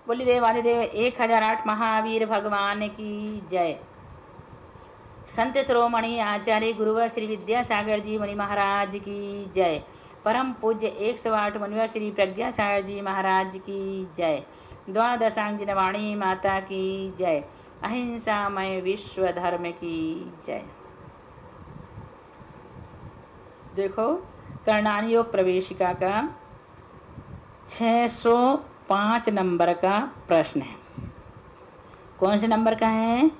बोली देवाधिदेव 1008 महावीर भगवान की जय। संत शिरोमणि आचार्य गुरुवर श्री विद्यासागर जी मुनि महाराज की जय। परम पूज्य 108 मुनिवर श्री प्रज्ञा सागर जी महाराज की जय। द्वादशांग वाणी माता की जय। अहिंसामय विश्व धर्म की जय। देखो कर्णानी योग प्रवेशिका का 605 नंबर का प्रश्न है। कौन से नंबर का है?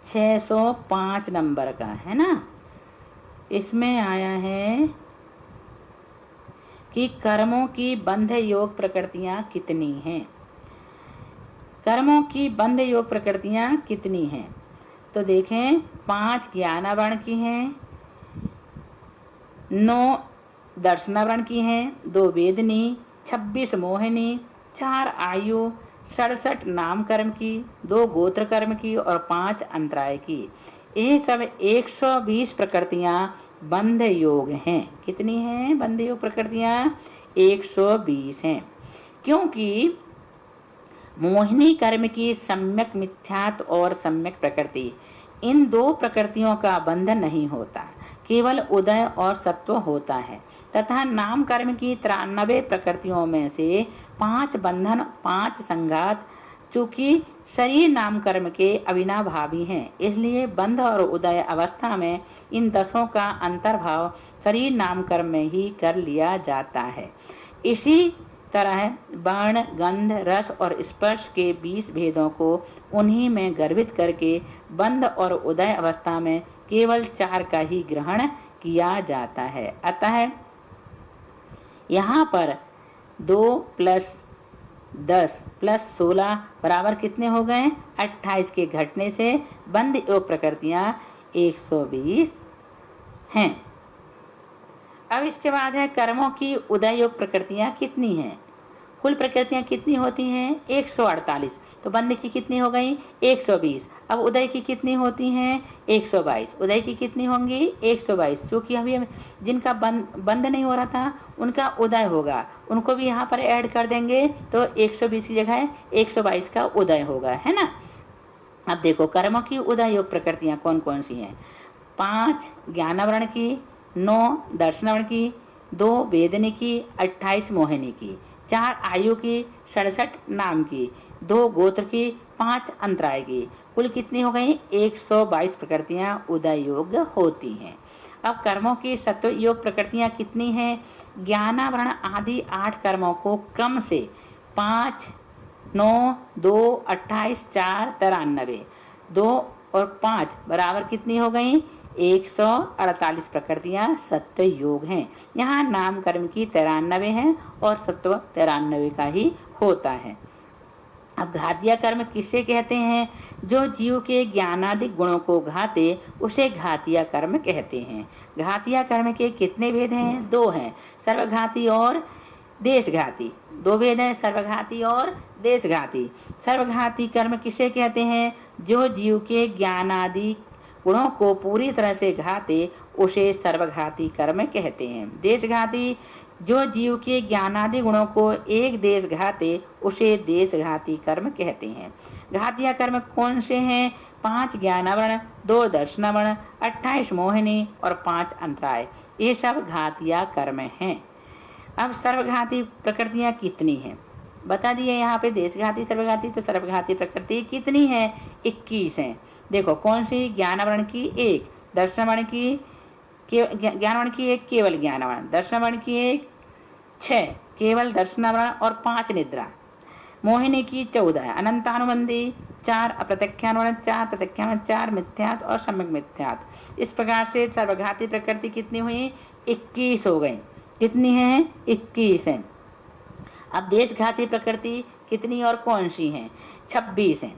605 नंबर का है ना। इसमें आया है कि कर्मों की बंध योग प्रकृतियां कितनी हैं। कर्मों की बंध योग प्रकृतियां कितनी हैं? तो देखें, 5 ज्ञानावरण की हैं, 9 दर्शनावरण की हैं, 2 वेदनी, 26 मोहिनी, 4 आयु, 67 नाम कर्म की, 2 गोत्र कर्म की और 5 अंतराय की। ये सब 120 प्रकृतियां बंध योग हैं। कितनी हैं बंध योग प्रकृतियां? 120 हैं। क्योंकि मोहिनी कर्म की सम्यक मिथ्यात्व और सम्यक प्रकृति, इन 2 प्रकृतियों का बंधन नहीं होता, केवल उदय और सत्व होता है। तथा नाम कर्म की 93 प्रकृतियों में से 5 बंधन, 5 संघात, चूंकि शरीर नाम कर्म के अविनाभावी हैं, इसलिए बंध और उदय अवस्था में इन 10 का अंतर्भाव शरीर नाम कर्म में ही कर लिया जाता है। इसी तरह वर्ण, गंध, रस और स्पर्श के 20 भेदों को उन्हीं में गर्भित करके बंध और उदय अवस्था में केवल 4 का ही ग्रहण किया जाता है। अतः यहाँ पर 2 + 10 + 16 बराबर कितने हो गए? 28 के घटने से बंध योग प्रकृतियां 120 हैं। अब इसके बाद है कर्मों की उदय योग प्रकृतियां कितनी हैं। कुल प्रकृतियां कितनी होती हैं? 148। तो बंध की कितनी हो गई? 120। अब उदय की कितनी होती हैं? 122। उदय की कितनी होंगी? 122। क्योंकि अभी जिनका बंध नहीं हो रहा था उनका उदय होगा, उनको भी यहाँ पर ऐड कर देंगे तो 120 की जगह 122 का उदय होगा, है ना। अब देखो कर्मों की उदय योग प्रकृतियां कौन कौन सी हैं। 5 ज्ञानावरण की, 9 दर्शनावरण की, 2 वेदनी की, 28 मोहिनी की, 4 आयु की, 67 नाम की, 2 गोत्र की, 5 अंतराय की। कुल कितनी हो गई? 122 प्रकृतियां उदय योग होती हैं। अब कर्मों की सत्व योग प्रकृतियां कितनी हैं? ज्ञानावरण आदि 8 कर्मों को क्रम से 5, 9, 2, 28, 4, 93, 2 और 5 बराबर कितनी हो गई? 148 प्रकृतियां सत्व योग हैं। यहाँ नाम कर्म की 93 है और सत्व 93 का ही होता है। अब घातिया कर्म किसे कहते हैं? जो जीव के ज्ञानादिक गुणों को घाते उसे घातिया कर्म कहते हैं। घातिया कर्म के कितने भेद हैं? 2 हैं, सर्वघाती और देशघाती। 2 भेद हैं, सर्वघाती और देशघाती। सर्वघाती कर्म किसे कहते हैं? जो जीव के ज्ञानादि गुणों को पूरी तरह से घाते उसे सर्वघाती कर्म कहते हैं। देशघाती, जो जीव के ज्ञानादि गुणों को एक देश घाते उसे देशघाती कर्म कहते हैं। घातिया कर्म कौन से हैं? 5 ज्ञानावरण, 2 दर्शनावरण, 28 मोहिनी और 5 अंतराय, ये सब घातिया कर्म हैं। अब सर्वघाती प्रकृतियां कितनी हैं बता दिए यहाँ पे। देशघाती, सर्वघाती, तो सर्वघाती प्रकृति कितनी है? 21 हैं। देखो कौन सी? ज्ञानावरण की 1, दर्शनावरण की ज्ञानावरण की 1 केवल ज्ञानावरण, दर्शनावरण की 1, 6 केवल दर्शनावरण और 5 निद्रा, मोहिनी की 14, अनंतानुबंधी 4, अप्रत्यक्षानुवरण 4, प्रत्यक्षानुवरण 4, मिथ्यात्व और सम्यक मिथ्यात्व। इस प्रकार से सर्वघाती प्रकृति कितनी हुई? 21 हो गई। कितनी है? 21 है। अब देशघाती प्रकृति कितनी और कौन सी हैं? 26 हैं।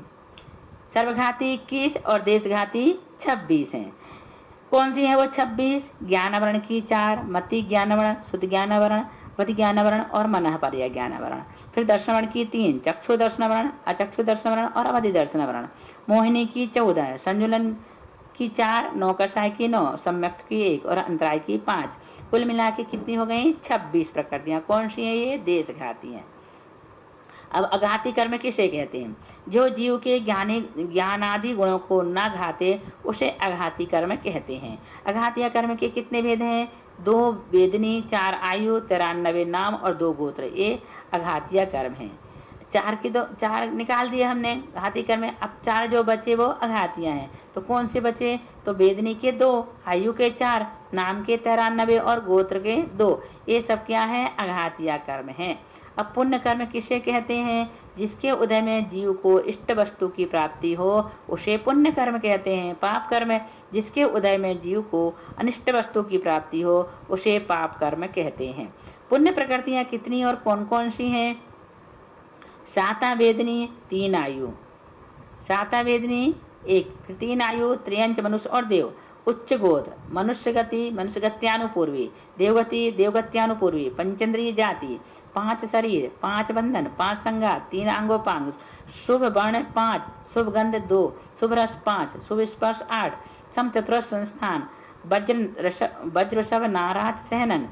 सर्वघाती 21 और देशघाती 26 हैं। कौन सी है वो 26? ज्ञानावरण की 4, मति ज्ञानावरण, शुद्ध ज्ञानावरण, वति ज्ञानावरण और मनः पर्याय ज्ञानावरण। फिर दर्शनावरण की 3, चक्षु दर्शनावरण, अचक्षु दर्शनावरण और अवधि दर्शनावरण। मोहिनी की 14, संजुलन की 4, नौकसाय की 9, सम्यक्त की 1 और अंतराय की 5। कुल मिला के कितनी हो गई? 26 प्रकृतियां। कौन सी है ये? देशघाती हैं। अब अघाती कर्म किसे कहते हैं? जो जीव के ज्ञानादि गुणों को न घाते उसे अघाती कर्म कहते हैं। अघातीय कर्म के कितने भेद हैं? 2 वेदनी, 4 आयु, 93 नाम और 2 गोत्र, ये अघातीय कर्म हैं। 4 निकाल दिए हमने घाती कर्म में। अब 4 जो बचे वो अघातियाँ हैं। तो कौन से बचे? तो वेदनी के 2, आयु के 4, नाम के 93 और गोत्र के 2, ये सब क्या है? अघातीय कर्म हैं। अब पुण्य कर्म किसे कहते हैं? जिसके उदय में जीव को इष्ट वस्तु की प्राप्ति हो उसे पुण्य कर्म कहते हैं। पाप कर्म जिसके उदय में जीव को अनिष्ट वस्तु की प्राप्ति हो उसे पाप कर्म कहते हैं। पुण्य प्रकृतियां कितनी और कौन कौन सी हैं? 7 वेदनी, 3 आयु। 7 वेदनी 1, 3 आयु, त्रियंच मनुष्य और देव। उच्च गोत्र मनुष्य गति, मनुष्य गत्यानुपूर्वी, देवगति, देवगत्यानुपूर्वी, पंचेंद्रिय जाति, 5 शरीर, 5 बंधन, 5 संगात, 3 अंगोपांग, शुभ वर्ण 5, शुभ गंध 2, शुभ रस 5, शुभ स्पर्श 8, समचतुर संस्थान, वज्र ऋषभ नाराज सहनन,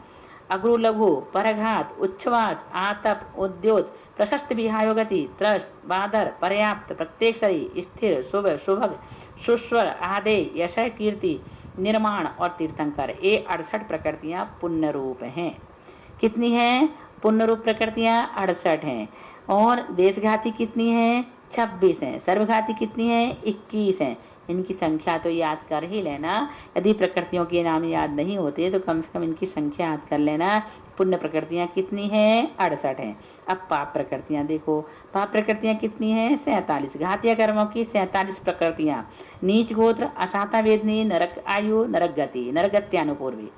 अग्रु लघु, परघात, उच्छ्वास, आतप, उद्योत, प्रशस्त विहायोगति, त्रस, बादर, पर्याप्त, प्रत्येक शरीर, स्थिर, शुभ, शुभग, सुस्वर, आदेय, यशय, कीर्ति, निर्माण और तीर्थंकर, ये 68 प्रकृतियां पुण्य रूप हैं। कितनी हैं? पुण्य रूप प्रकृतियां 68 हैं। और देशघाती कितनी हैं? 26 हैं। सर्वघाती कितनी हैं? 21 हैं। इनकी संख्या तो याद कर ही लेना। यदि प्रकृतियों के नाम याद नहीं होते तो कम से कम इनकी संख्या याद कर लेना। पुण्य प्रकृतियां कितनी हैं? 68 हैं। अब पाप प्रकृतियां देखो। पाप प्रकृतियां कितनी हैं? 47। घातीय कर्मों की 47 प्रकृतियां। नीच गोत्र, असाता वेदनी, नरक आयु, नरक गति, नरगत्यानुपूर्वी,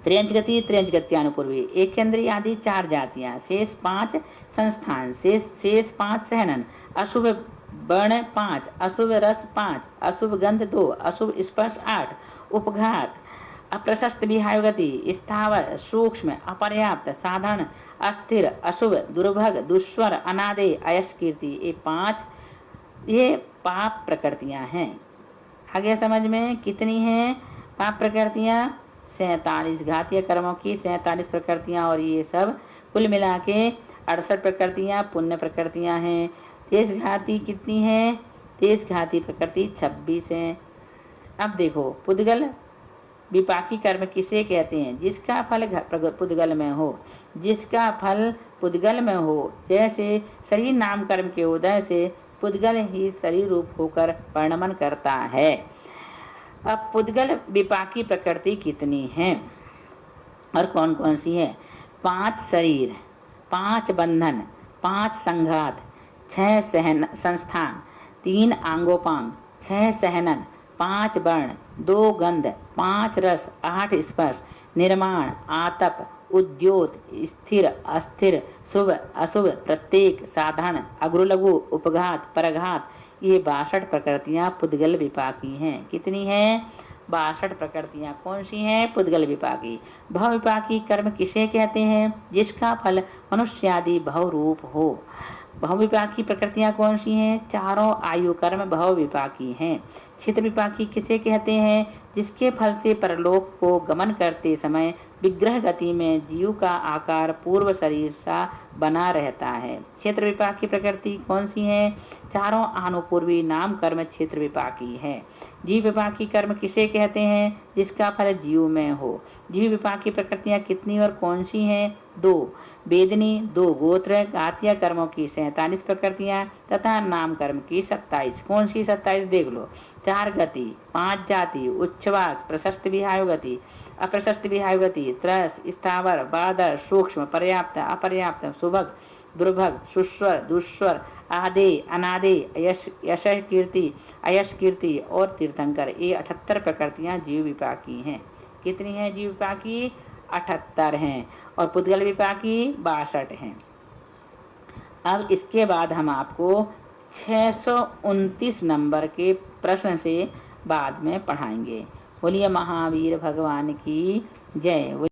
त्रियंच गति, त्रियंच गत्यानुपूर्वी, एकेंद्रीय आदि 4 जातियां, शेष 5 संस्थान, शेष 5 सहनन, अशुभ वर्ण 5, अशुभ रस 5, अशुभ गंध 2, अशुभ स्पर्श 8, उपघात, अप्रशस्त विहायोगति, स्थावर, सूक्ष्म, अपर्याप्त, साधारण, अस्थिर, अशुभ, दुर्भग, दुस्वर, अनादे, अयश, कीर्ति, ये 5 ये पाप प्रकृतियां हैं। आगे समझ में कितनी हैं पाप प्रकृतियां? 47। घातीय कर्मों की 47 प्रकृतियां और ये सब कुल मिला के 68 प्रकृतियां पुण्य प्रकृतियां हैं। देशघाती कितनी हैं? देशघाती प्रकृति 26 हैं। अब देखो, पुद्गल विपाकी कर्म किसे कहते हैं? जिसका फल पुद्गल में हो, जिसका फल पुद्गल में हो। जैसे शरीर नाम कर्म के उदय से पुद्गल ही शरीर रूप होकर परिणमन करता है। अब पुद्गल विपाकी प्रकृति कितनी है और कौन कौन सी है? 5 शरीर, 5 बंधन, 5 संघात, 6 संस्थान, 3 आंगोपांग, 6 सहनन, 5 वर्ण, 2 गंध, 5 रस, 8 स्पर्श, निर्माण, आतप, उद्योत, स्थिर, अस्थिर, शुभ, अशुभ, प्रत्येक, साधारण, अग्रलघु, उपघात, परघात, ये 62 प्रकृतियां पुद्गल विपाकी हैं। कितनी हैं? 62 प्रकृतियां। कौन सी हैं? पुद्गल विपाकी। भव विपाकी कर्म किसे कहते हैं? जिसका फल मनुष्य आदि भव रूप हो। भव विपाकी प्रकृतियां कौन सी हैं? चारों आयु कर्म भव विपाकी हैं। क्षेत्र विपाकी किसे कहते हैं? जिसके फल से परलोक को गमन करते समय विग्रह गति में जीव का आकार पूर्व शरीर सा बना रहता है। क्षेत्र विपाकी प्रकृति कौन सी है? चारों अनुपूर्वी नाम कर्म क्षेत्र विपाकी है। जीव विपाकी कर्म किसे कहते हैं? जिसका फल जीव में हो। जीव विपाकी प्रकृतियां कितनी और कौन सी हैं? 2 वेदनी, 2 गोत्र, घातीय कर्मों की 47 प्रकृतियां तथा नाम कर्म की 27। कौन सी 27 देख लो। 4 गति, 5 जाति, उच्छ्वास, प्रशस्त विहायोगति, अप्रशस्त विहायोगति, त्रस, स्थावर, बादर, सूक्ष्म, पर्याप्त, अपर्याप्त, सुभग, दुर्भग, सुस्वर, दुस्वर, आदेय, अनादेय, यश, कीर्ति, अयश, कीर्ति और तीर्थंकर, ये 78 प्रकृतियां जीव विपाकी हैं। कितनी हैं जीव विपाकी? 78 हैं। और पुद्गल विपाकी 62 हैं। अब इसके बाद हम आपको 629 नंबर के प्रश्न से बाद में पढ़ाएंगे। बोलिए महावीर भगवान की जय।